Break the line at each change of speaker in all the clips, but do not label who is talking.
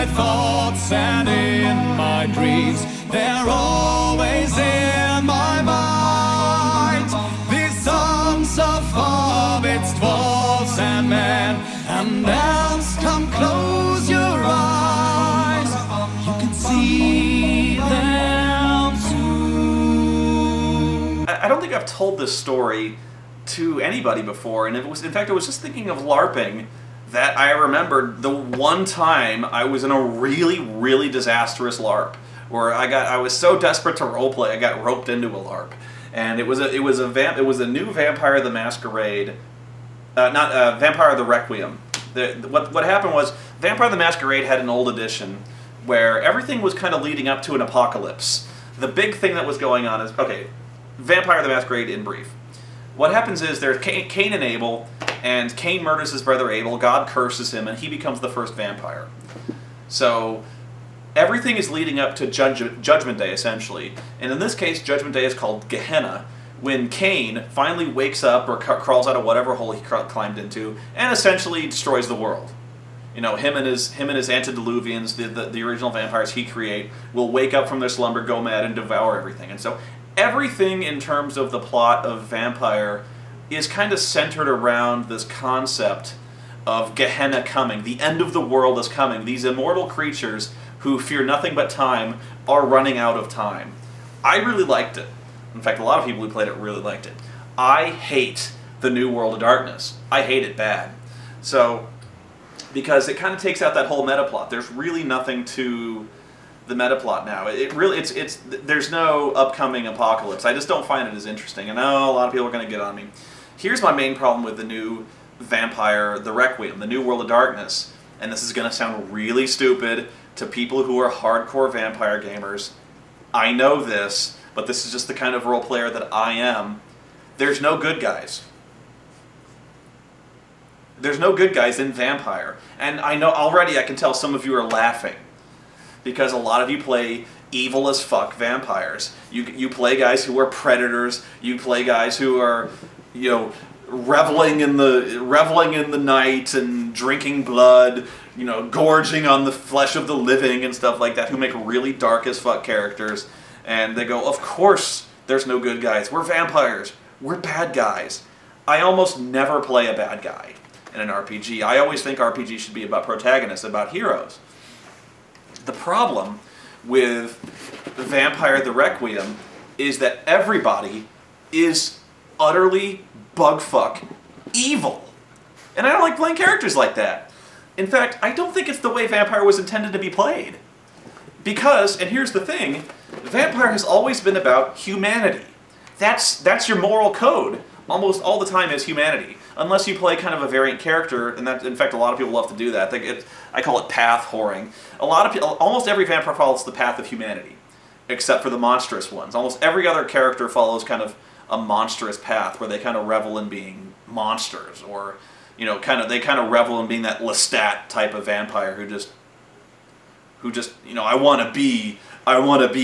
my thoughts and in my dreams, they're always in my mind. These songs of hobbits, dwarves and men, and elves, come close your eyes. You can see them too.
I don't think I've told this story to anybody before, and it was, in fact, I was just thinking of LARPing that I remembered the one time I was in a really, really disastrous LARP where I was so desperate to roleplay I got roped into a LARP, and it was a new Vampire the Masquerade, not Vampire the Requiem. What happened was Vampire the Masquerade had an old edition where everything was kind of leading up to an apocalypse. The big thing that was going on is, okay, Vampire the Masquerade in brief. What happens is there's Cain and Abel, and Cain murders his brother Abel, God curses him, and he becomes the first vampire. So everything is leading up to Judgment Day, essentially. And in this case, Judgment Day is called Gehenna, when Cain finally wakes up or crawls out of whatever hole he climbed into, and essentially destroys the world. You know, him and his antediluvians, the original vampires he create, will wake up from their slumber, go mad, and devour everything. And so everything in terms of the plot of Vampire is kind of centered around this concept of Gehenna coming. The end of the world is coming. These immortal creatures who fear nothing but time are running out of time. I really liked it. In fact, a lot of people who played it really liked it. I hate the New World of Darkness. I hate it bad. So, because it kind of takes out that whole meta plot. There's really nothing to the meta plot now. There's no upcoming apocalypse. I just don't find it as interesting. I know a lot of people are going to get on me. Here's my main problem with the new Vampire the Requiem, the New World of Darkness. And this is going to sound really stupid to people who are hardcore vampire gamers. I know this, but this is just the kind of role player that I am. There's no good guys. There's no good guys in Vampire. And I know already I can tell some of you are laughing, because a lot of you play evil as fuck vampires. You play guys who are predators. You play guys who are, you know, reveling in the night and drinking blood, you know, gorging on the flesh of the living and stuff like that, who make really dark as fuck characters. And they go, of course there's no good guys. We're vampires. We're bad guys. I almost never play a bad guy in an RPG. I always think RPG should be about protagonists, about heroes. The problem with Vampire the Requiem is that everybody is utterly bugfuck evil. And I don't like playing characters like that. In fact, I don't think it's the way Vampire was intended to be played. Because, and here's the thing, Vampire has always been about humanity. That's your moral code. Almost all the time is humanity. Unless you play kind of a variant character, and that, in fact, a lot of people love to do that. I call it path whoring. Almost every vampire follows the path of humanity, except for the monstrous ones. Almost every other character follows kind of a monstrous path where they kind of revel in being monsters, or, you know, they kind of revel in being that Lestat type of vampire who just, you know, I want to be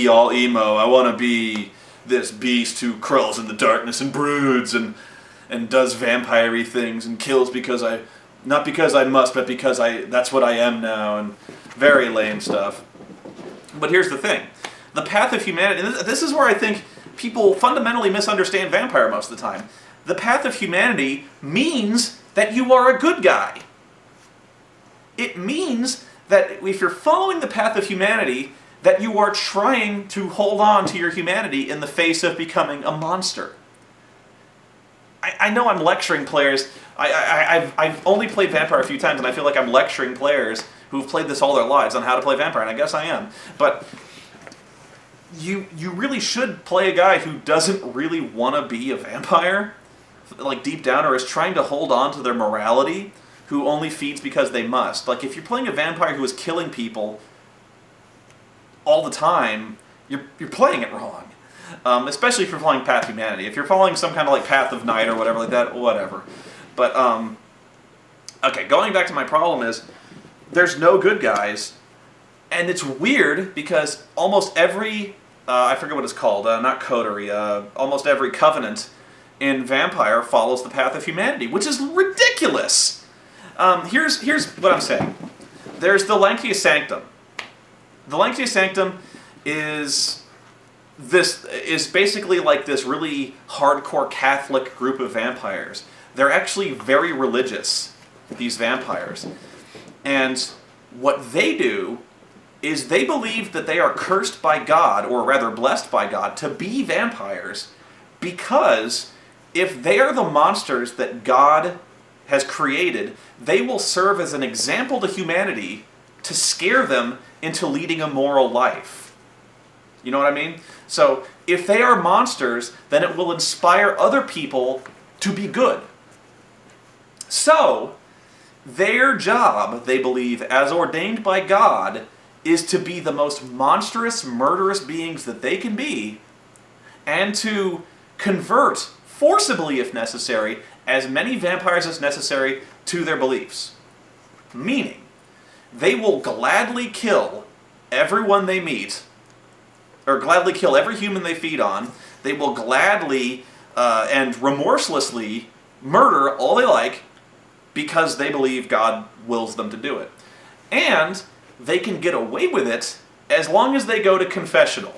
all emo. I want to be this beast who crawls in the darkness and broods and does vampire-y things and kills not because I must, but because that's what I am now, and very lame stuff. But here's the thing. The path of humanity, and this is where I think people fundamentally misunderstand Vampire most of the time. The path of humanity means that you are a good guy. It means that if you're following the path of humanity, that you are trying to hold on to your humanity in the face of becoming a monster. I know I'm lecturing players. I've only played Vampire a few times, and I feel like I'm lecturing players who've played this all their lives on how to play Vampire, and I guess I am. But you really should play a guy who doesn't really want to be a vampire, like deep down, or is trying to hold on to their morality, who only feeds because they must. Like, if you're playing a vampire who is killing people all the time, you're playing it wrong. Especially if you're following Path of Humanity. If you're following some kind of like Path of Night or whatever like that, whatever. But, okay, going back to my problem is, there's no good guys, and it's weird because almost every, I forget what it's called, not coterie, almost every covenant in Vampire follows the Path of Humanity, which is ridiculous! Here's what I'm saying. There's the Lengthy Sanctum. The Lengthy Sanctum is basically like this really hardcore Catholic group of vampires. They're actually very religious, these vampires. And what they do is they believe that they are cursed by God, or rather blessed by God, to be vampires, because if they are the monsters that God has created, they will serve as an example to humanity to scare them into leading a moral life. You know what I mean? So, if they are monsters, then it will inspire other people to be good. So, their job, they believe, as ordained by God, is to be the most monstrous, murderous beings that they can be, and to convert, forcibly if necessary, as many vampires as necessary to their beliefs. Meaning, they will gladly kill everyone they meet, or gladly kill every human they feed on. They will gladly and remorselessly murder all they like because they believe God wills them to do it. And they can get away with it as long as they go to confessional.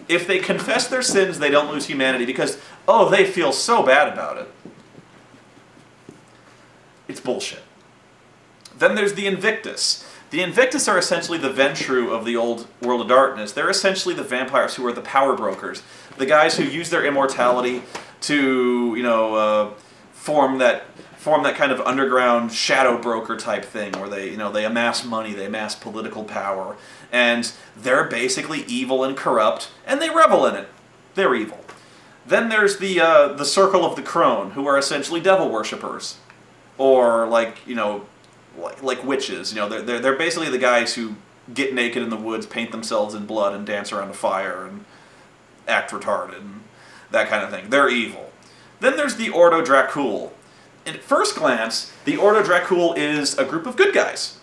If they confess their sins, they don't lose humanity because, oh, they feel so bad about it. It's bullshit. Then there's the Invictus. The Invictus are essentially the Ventru of the old World of Darkness. They're essentially the vampires who are the power brokers. The guys who use their immortality to, form that kind of underground shadow broker type thing where they amass money, they amass political power, and they're basically evil and corrupt, and they revel in it. They're evil. Then there's the Circle of the Crone, who are essentially devil worshippers, or like witches. They're basically the guys who get naked in the woods, paint themselves in blood, and dance around a fire and act retarded and that kind of thing. They're evil. Then there's the Ordo Dracul. At first glance, the Ordo Dracul is a group of good guys.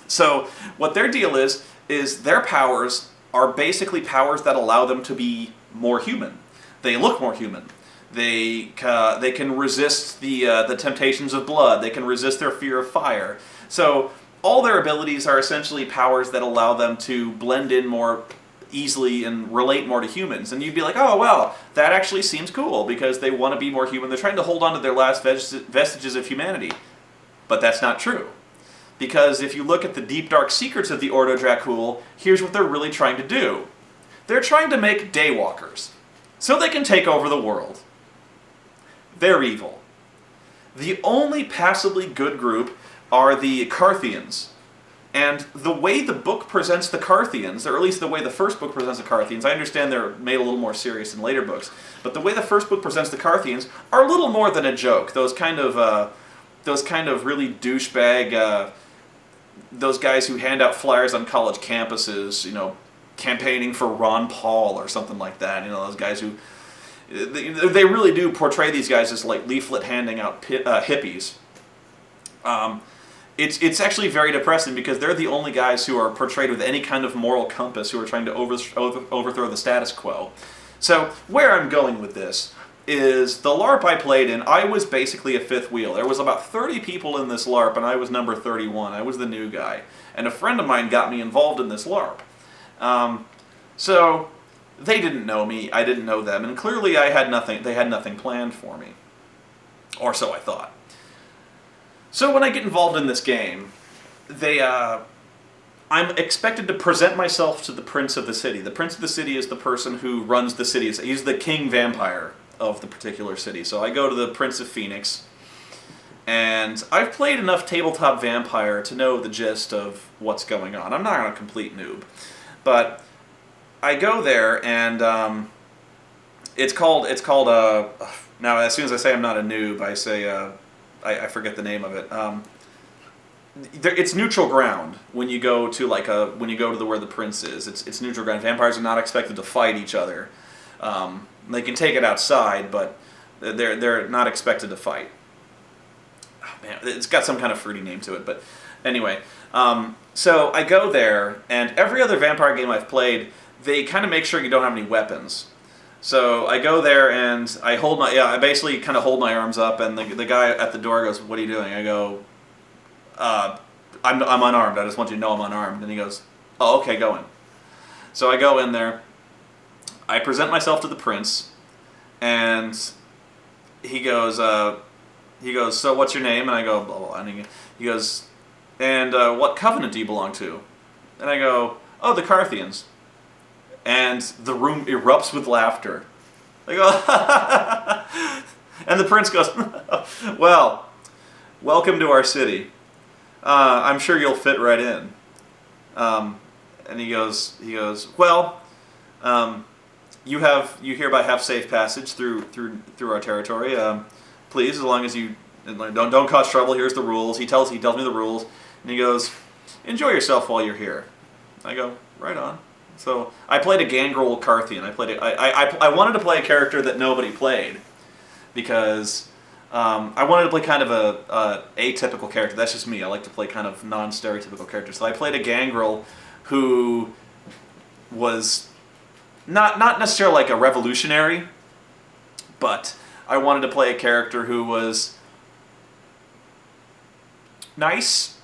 So what their deal is their powers are basically powers that allow them to be more human. They look more human. They can resist the temptations of blood. They can resist their fear of fire. So all their abilities are essentially powers that allow them to blend in more easily and relate more to humans. And you'd be like, oh, well, that actually seems cool because they want to be more human. They're trying to hold on to their last vestiges of humanity. But that's not true. Because if you look at the deep, dark secrets of the Ordo Dracul, here's what they're really trying to do. They're trying to make daywalkers so they can take over the world. They're evil. The only passably good group are the Carthians. And the way the book presents the Carthians, or at least the way the first book presents the Carthians, I understand they're made a little more serious in later books, but the way the first book presents the Carthians are a little more than a joke. Those kind of really douchebag, those guys who hand out flyers on college campuses, campaigning for Ron Paul or something like that. Those guys who, they really do portray these guys as like leaflet handing out hippies. It's actually very depressing because they're the only guys who are portrayed with any kind of moral compass who are trying to overthrow the status quo. So where I'm going with this is the LARP I played in, I was basically a fifth wheel. There was about 30 people in this LARP and I was number 31. I was the new guy. And a friend of mine got me involved in this LARP. So they didn't know me, I didn't know them, and clearly they had nothing planned for me. Or so I thought. So when I get involved in this game, I'm expected to present myself to the Prince of the City. The Prince of the City is the person who runs the city. He's the king vampire of the particular city. So I go to the Prince of Phoenix, and I've played enough tabletop vampire to know the gist of what's going on. I'm not a complete noob. But I go there, and it's called now as soon as I say I'm not a noob, I say, I forget the name of it. It's neutral ground when you go to where the prince is. It's neutral ground. Vampires are not expected to fight each other. They can take it outside, but they're not expected to fight. Oh, man, it's got some kind of fruity name to it, but anyway. So I go there, and every other vampire game I've played, they kind of make sure you don't have any weapons. So I go there and I basically kind of hold my arms up, and the guy at the door goes, "What are you doing?" I go, I'm unarmed. I just want you to know I'm unarmed. And he goes, Oh, okay, go in. So I go in there. I present myself to the prince, and he goes, so what's your name? And I go, blah, blah, and he goes, and what covenant do you belong to? And I go, oh, the Carthians. And the room erupts with laughter. I go, and the prince goes, well, welcome to our city. I'm sure you'll fit right in. And he goes, well, you hereby have safe passage through our territory. Please, as long as you don't cause trouble. Here's the rules. He tells me the rules, and he goes, enjoy yourself while you're here. I go, right on. So I played a Gangrel Carthian. I wanted to play a character that nobody played, because I wanted to play kind of a atypical character. That's just me. I like to play kind of non-stereotypical characters. So I played a Gangrel who was not necessarily like a revolutionary, but I wanted to play a character who was nice.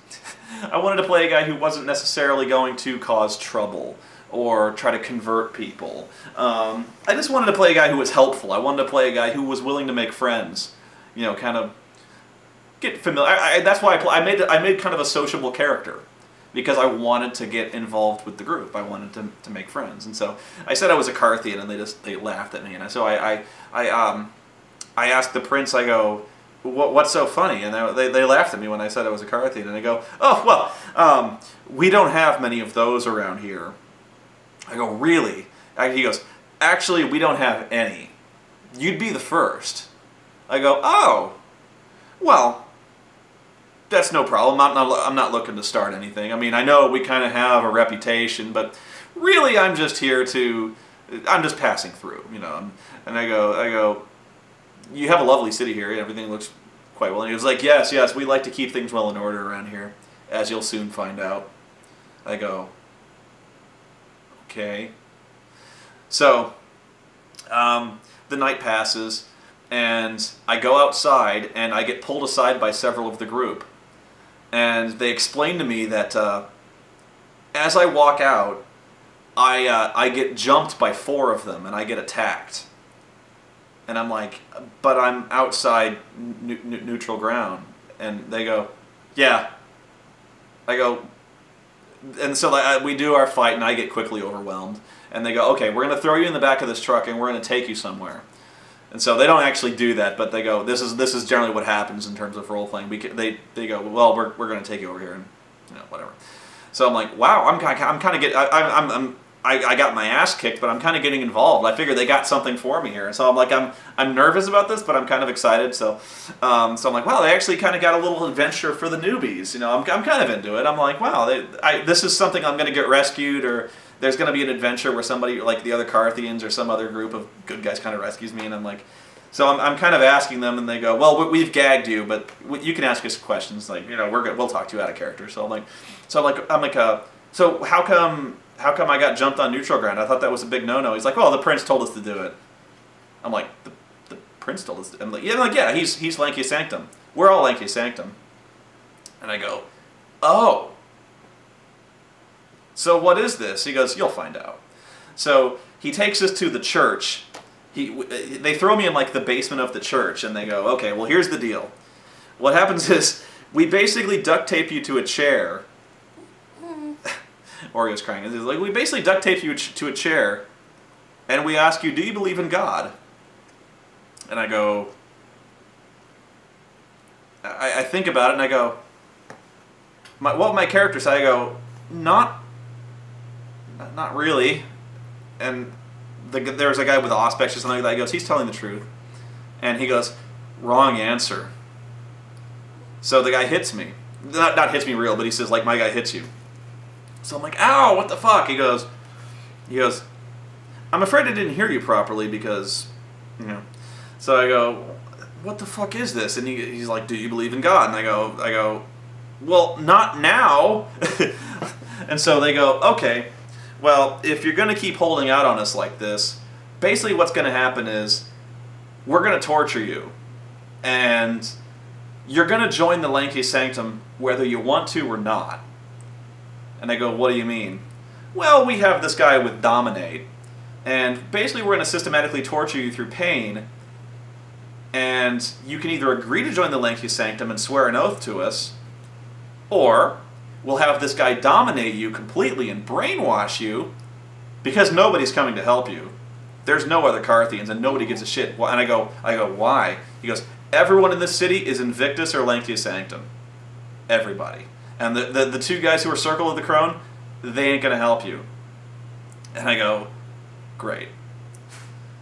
I wanted to play a guy who wasn't necessarily going to cause trouble or try to convert people. I just wanted to play a guy who was helpful. I wanted to play a guy who was willing to make friends. You know, kind of get familiar. That's why I made kind of a sociable character, because I wanted to get involved with the group. I wanted to make friends, and so I said I was a Carthian, and they laughed at me. And so I asked the prince. I go, what's so funny? And they laughed at me when I said I was a Carthian. And I go, oh well, we don't have many of those around here. I go, really? He goes, actually, we don't have any. You'd be the first. I go, oh, well, that's no problem. I'm not looking to start anything. I mean, I know we kind of have a reputation, but really I'm just passing through, you know. And I go, you have a lovely city here. Everything looks quite well. And he was like, yes, we like to keep things well in order around here, as you'll soon find out. I go, okay. So, the night passes, and I go outside, and I get pulled aside by several of the group. And they explain to me that as I walk out, I get jumped by 4 of them, and I get attacked. And I'm like, but I'm outside neutral ground. And they go, yeah. I go, and so we do our fight, and I get quickly overwhelmed. And they go, okay, we're going to throw you in the back of this truck, and we're going to take you somewhere. And so they don't actually do that, but they go, this is generally what happens in terms of role playing. They go, well, we're going to take you over here, and whatever. So I'm like, wow, I got my ass kicked, but I'm kind of getting involved. I figure they got something for me here, and so I'm like, I'm nervous about this, but I'm kind of excited. So I'm like, wow, they actually kind of got a little adventure for the newbies. I'm kind of into it. I'm like, wow, this is something I'm going to get rescued, or there's going to be an adventure where somebody like the other Carthians or some other group of good guys kind of rescues me, and I'm like, so I'm kind of asking them, and they go, well, we've gagged you, but you can ask us questions, like, we'll talk to you out of character. So I'm like, so how come I got jumped on neutral ground? I thought that was a big no-no. He's like, oh, the prince told us to do it. I'm like, the prince told us to do it? I'm like, yeah, he's Lengthy Sanctum. We're all Lengthy Sanctum. And I go, oh. So what is this? He goes, you'll find out. So he takes us to the church. They throw me in like the basement of the church, and they go, okay, well, here's the deal. What happens is we basically duct tape you to a chair. Oreo's crying. It's like, we basically duct tape you to a chair, and we ask you, do you believe in God? And I go, I think about it, and I go, my character said, I go, not really. And there's a guy with Auspex or something like that. He goes, he's telling the truth. And he goes, wrong answer. So the guy hits me. Not hits me real, but he says, like, my guy hits you. So I'm like, ow, what the fuck? He goes, I'm afraid I didn't hear you properly because, So I go, what the fuck is this? And he's like, do you believe in God? And I go, well, not now. And so they go, okay, well, if you're going to keep holding out on us like this, basically what's going to happen is we're going to torture you. And you're going to join the Lengthy Sanctum whether you want to or not. And I go, what do you mean? well, we have this guy with Dominate, and basically we're going to systematically torture you through pain, and you can either agree to join the Lengthy Sanctum and swear an oath to us, or we'll have this guy dominate you completely and brainwash you, because nobody's coming to help you. There's no other Carthians, and nobody gives a shit. And I go, why? He goes, everyone in this city is Invictus or Lengthy Sanctum. Everybody. And the two guys who are Circle of the Crone, they ain't going to help you. And I go, great.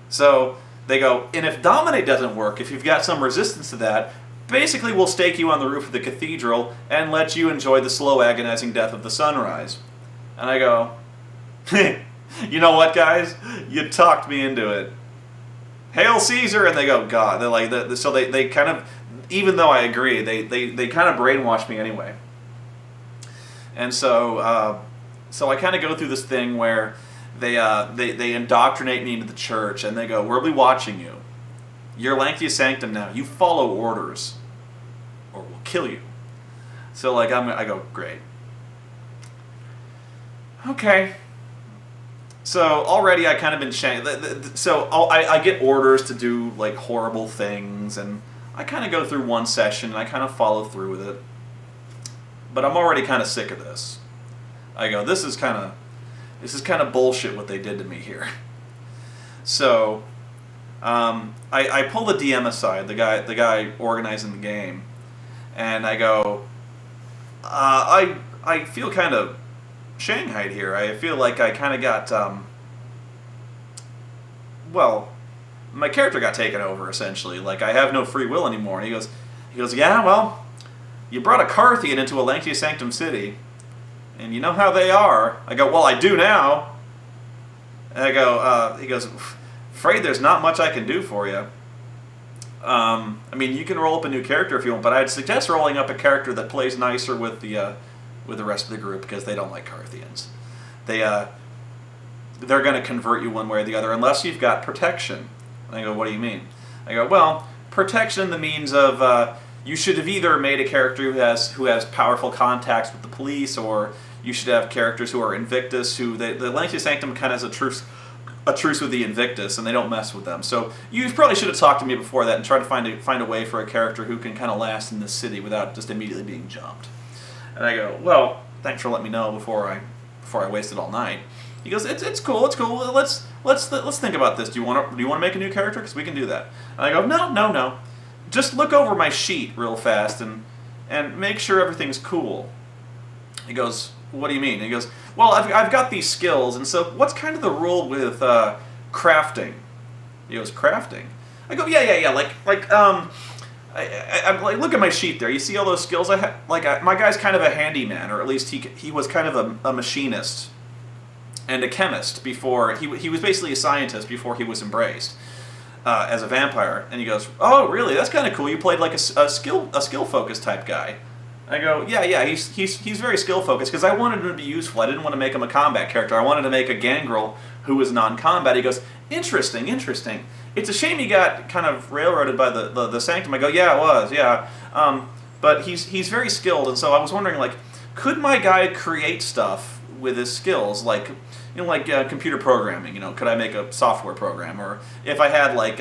So they go, and if Dominate doesn't work, if you've got some resistance to that, basically we'll stake you on the roof of the cathedral and let you enjoy the slow, agonizing death of the sunrise. And I go, you know what, guys? You talked me into it. Hail Caesar! And they go, God. They're like, so they kind of, even though I agree, they kind of brainwash me anyway. And so I kind of go through this thing where they indoctrinate me into the church, and they go, we'll be watching you. You're Lengthy Sanctum now. You follow orders, or we'll kill you. So like I go, great. Okay. So already I kind of been shanked. So I get orders to do like horrible things, and I kind of go through one session and I kind of follow through with it. But I'm already kind of sick of this. I go, this is kind of bullshit what they did to me here. So I pull the DM aside, the guy organizing the game, and I go, I feel kind of shanghaied here. I feel like I kind of got, well, my character got taken over, essentially. Like, I have no free will anymore. And he goes, yeah, well, you brought a Carthian into a Lengthy Sanctum city, and you know how they are. I go, well, I do now. And I go, he goes, afraid there's not much I can do for you. I mean, you can roll up a new character if you want, but I'd suggest rolling up a character that plays nicer with the rest of the group, because they don't like Carthians. They're going to convert you one way or the other unless you've got protection. And I go, what do you mean? I go, well, protection in the means of you should have either made a character who has powerful contacts with the police, or you should have characters who are Invictus, who the Lengthy Sanctum kind of has a truce with the Invictus, and they don't mess with them. So you probably should have talked to me before that and tried to find a way for a character who can kind of last in this city without just immediately being jumped. And I go, well, thanks for letting me know before I wasted all night. He goes, it's cool. Let's think about this. Do you want to make a new character? Because we can do that. And I go, no. Just look over my sheet real fast and make sure everything's cool. He goes, what do you mean? He goes, well, I've got these skills, and so what's kind of the rule with crafting? He goes, crafting? I go, yeah. I'm like, look at my sheet there. You see all those skills I have? Like, my guy's kind of a handyman, or at least he was kind of a machinist and a chemist before he was basically a scientist before he was embraced as a vampire. And he goes, oh, really? That's kind of cool. You played like a skill focused type guy. I go, yeah. He's very skill focused, because I wanted him to be useful. I didn't want to make him a combat character. I wanted to make a gangrel who was non-combat. He goes, interesting. It's a shame he got kind of railroaded by the Sanctum. I go, yeah, it was, yeah. But he's very skilled, and so I was wondering, like, could my guy create stuff with his skills, like, computer programming? Could I make a software program, or if I had like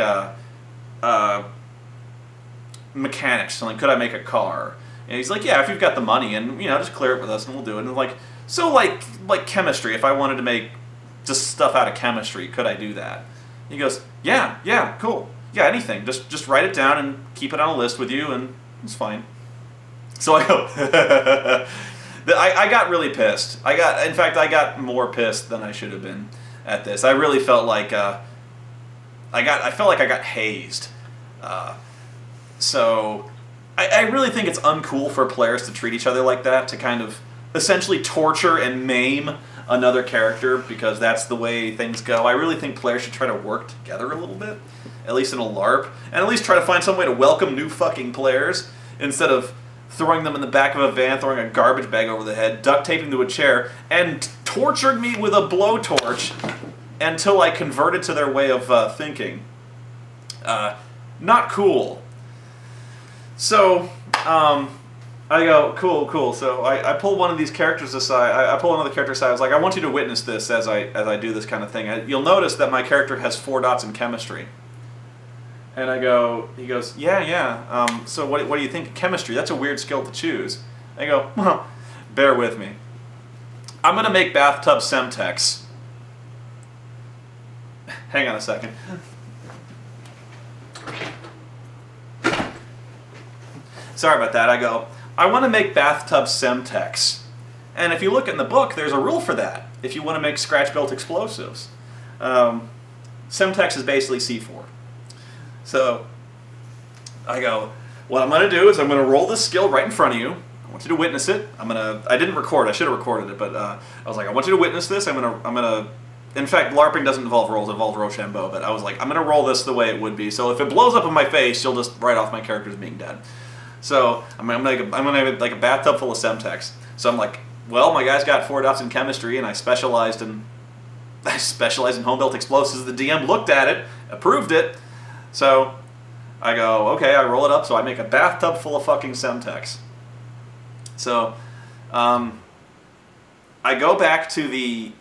mechanics, something, could I make a car? And he's like, yeah, if you've got the money, and just clear it with us, and we'll do it. And like, so like chemistry, if I wanted to make just stuff out of chemistry, could I do that? He goes, yeah, cool. Yeah, anything. Just write it down and keep it on a list with you, and it's fine. So I go, I got really pissed. I got more pissed than I should have been at this. I really felt like I got hazed. So I really think it's uncool for players to treat each other like that, to kind of essentially torture and maim another character, because that's the way things go. I really think players should try to work together a little bit, at least in a LARP, and at least try to find some way to welcome new fucking players, instead of throwing them in the back of a van, throwing a garbage bag over the head, duct taping to a chair, and torturing me with a blowtorch until I converted to their way of thinking. Not cool. So, I go, cool. So I pull one of these characters aside. I pull another character aside. I was like, I want you to witness this as I do this kind of thing. You'll notice that my character has 4 dots in chemistry. And he goes, yeah. So what do you think of chemistry? That's a weird skill to choose. I go, well, bear with me. I'm going to make bathtub Semtex. Hang on a second. Sorry about that. I go, I want to make bathtub Semtex. And if you look in the book, there's a rule for that. If you want to make scratch-built explosives. Semtex is basically C4. So I go, what I'm going to do is I'm going to roll this skill right in front of you. I want you to witness it. I didn't record. I should have recorded it, but I was like, I want you to witness this. I'm gonna. In fact, LARPing doesn't involve rolls; it involves Rochambeau. But I was like, I'm gonna roll this the way it would be. So if it blows up in my face, you'll just write off my character as being dead. So I'm gonna have like a bathtub full of Semtex. So I'm like, well, my guy's got 4 dots in chemistry, and I specialized in home-built explosives. The DM looked at it, approved it. So I go, okay, I roll it up. So I make a bathtub full of fucking Semtex. So, I go back to the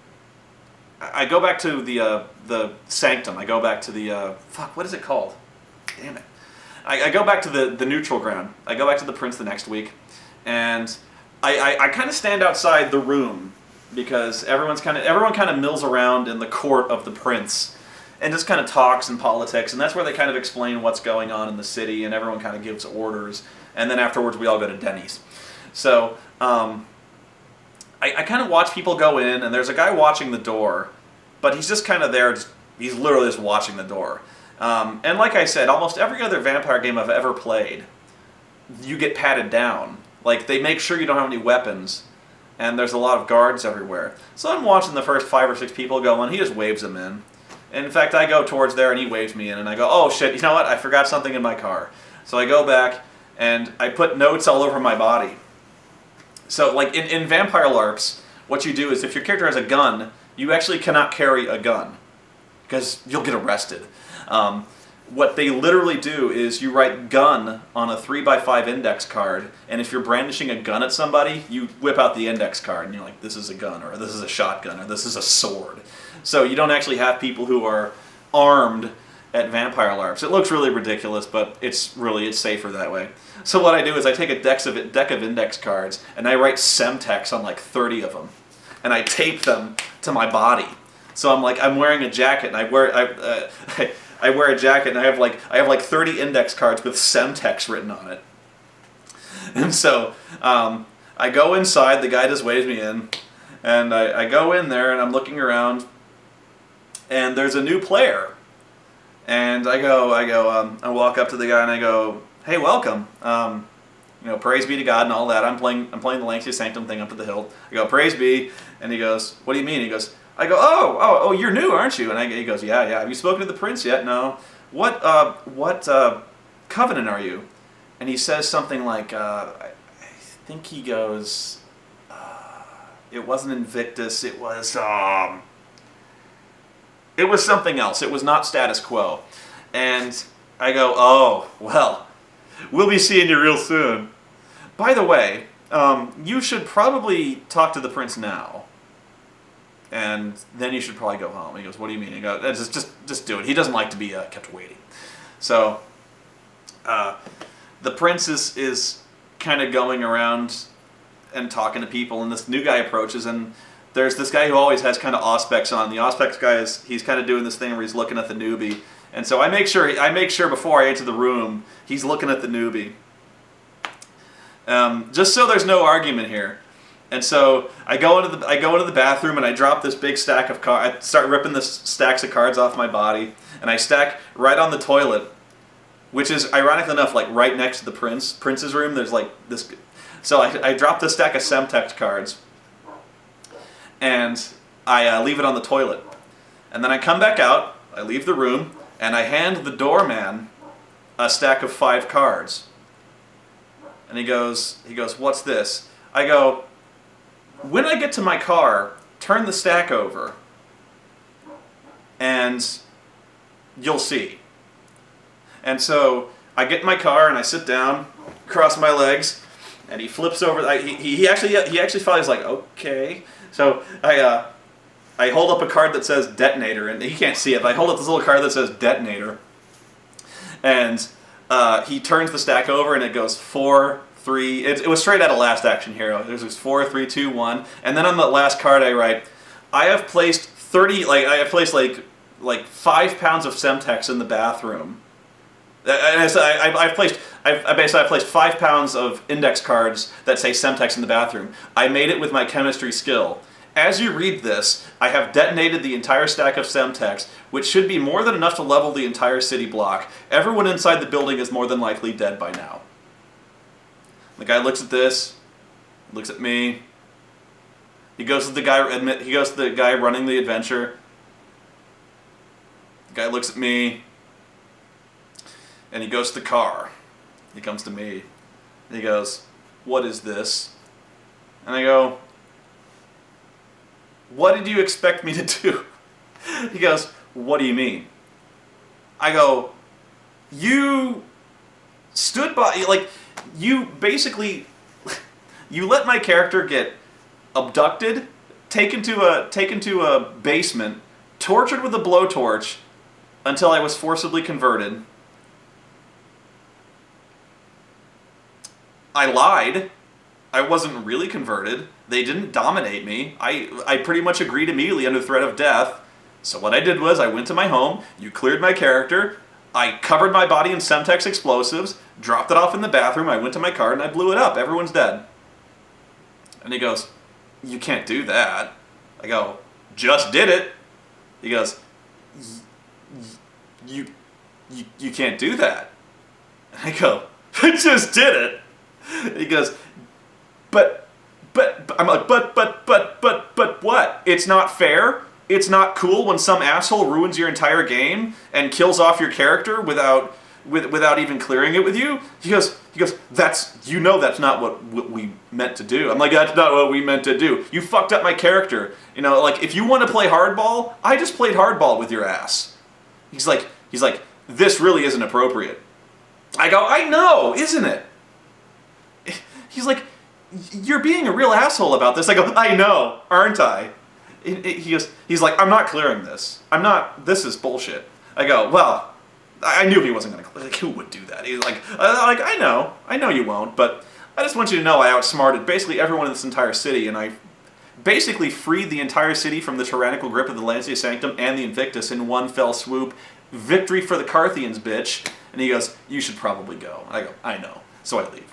sanctum. I go back to the what is it called? Damn it! I go back to the neutral ground. I go back to the prince the next week, and I kind of stand outside the room because everyone kind of mills around in the court of the prince, and just kind of talks and politics, and that's where they kind of explain what's going on in the city, and everyone kind of gives orders, and then afterwards we all go to Denny's. So, I kind of watch people go in, and there's a guy watching the door, but he's just kind of there, he's literally just watching the door. And like I said, almost every other vampire game I've ever played, you get patted down. Like, they make sure you don't have any weapons, and there's a lot of guards everywhere. So I'm watching the first 5 or 6 people go, and he just waves them in. And in fact, I go towards there, and he waves me in, and I go, oh shit, you know what, I forgot something in my car. So I go back, and I put notes all over my body. So, like, in Vampire LARPs, what you do is if your character has a gun, you actually cannot carry a gun, because you'll get arrested. What they literally do is you write gun on a 3x5 index card, and if you're brandishing a gun at somebody, you whip out the index card, and you're like, this is a gun, or this is a shotgun, or this is a sword. So you don't actually have people who are armed at Vampire LARPs. It looks really ridiculous, but it's safer that way. So what I do is I take a deck of index cards, and I write Semtex on like 30 of them, and I tape them to my body. So I'm wearing a jacket, and I wear a jacket, and I have like 30 index cards with Semtex written on it. And so I go inside. The guy just waves me in, and I go in there, and I'm looking around, and there's a new player. And I walk up to the guy and I go, hey, welcome. Praise be to God and all that. I'm playing the Lengthy Sanctum thing up at the hill. I go, praise be. And he goes, what do you mean? He goes, I go, oh, you're new, aren't you? And he goes, yeah. Have you spoken to the prince yet? No. What covenant are you? And he says something like, I think he goes, it wasn't Invictus, it was something else. It was not status quo. And I go, oh, well, we'll be seeing you real soon. By the way, you should probably talk to the prince now. And then you should probably go home. He goes, what do you mean? I go, just do it. He doesn't like to be kept waiting. So the prince is kind of going around and talking to people, and this new guy approaches, and there's this guy who always has kind of auspex on. The auspex guy he's kind of doing this thing where he's looking at the newbie. And so I make sure before I enter the room, he's looking at the newbie. Just so there's no argument here. And so I go into the bathroom, and I drop this big stack of cards. I start ripping the stacks of cards off my body, and I stack right on the toilet, which is ironically enough like right next to the prince's room. There's like this. So I drop this stack of Semtex cards, and I leave it on the toilet. And then I come back out, I leave the room, and I hand the doorman a stack of 5 cards. And he goes, what's this? I go, when I get to my car, turn the stack over, and you'll see. And so I get in my car, and I sit down, cross my legs, and he flips over. He actually follows like, okay. So I hold up a card that says detonator, and he can't see it, but I hold up this little card that says detonator, and he turns the stack over, and it goes 4, 3. It was straight out of Last Action Hero. There's 4, 3, 2, 1, and then on the last card I write, I have placed 5 pounds of Semtex in the bathroom. And I've placed 5 pounds of index cards that say Semtex in the bathroom. I made it with my chemistry skill. As you read this, I have detonated the entire stack of Semtex, which should be more than enough to level the entire city block. Everyone inside the building is more than likely dead by now. The guy looks at this, looks at me. He goes to the guy running the adventure. The guy looks at me, and he goes to the car. He comes to me, and he goes, "What is this?" And I go, "What did you expect me to do?" He goes, "What do you mean?" I go, "You stood by, like, you basically, you let my character get abducted, taken to a basement, tortured with a blowtorch until I was forcibly converted. I lied. I wasn't really converted. They didn't dominate me. I pretty much agreed immediately under threat of death. So what I did was I went to my home, you cleared my character, I covered my body in Semtex explosives, dropped it off in the bathroom, I went to my car and I blew it up. Everyone's dead." And he goes, "You can't do that." I go, "Just did it." He goes, You can't do that." And I go, "I just did it." He goes, but I'm like, but what? It's not fair? It's not cool when some asshole ruins your entire game and kills off your character without even clearing it with you? He goes, that's not what we meant to do. I'm like, "That's not what we meant to do. You fucked up my character. You know, like, if you want to play hardball, I just played hardball with your ass." He's like, "This really isn't appropriate." I go, "I know, isn't it?" He's like, "You're being a real asshole about this." I go, "I know, aren't I?" He's like, "I'm not clearing this. This is bullshit." I go, "Well, I knew he wasn't going to, like, who would do that?" He's like, "I know you won't, but I just want you to know I outsmarted basically everyone in this entire city, and I basically freed the entire city from the tyrannical grip of the Lengthy Sanctum and the Invictus in one fell swoop. Victory for the Carthians, bitch." And he goes, "You should probably go." I go, "I know." So I leave.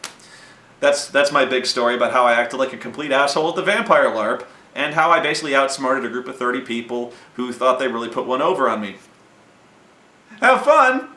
That's my big story about how I acted like a complete asshole at the Vampire LARP, and how I basically outsmarted a group of 30 people who thought they really put one over on me. Have fun!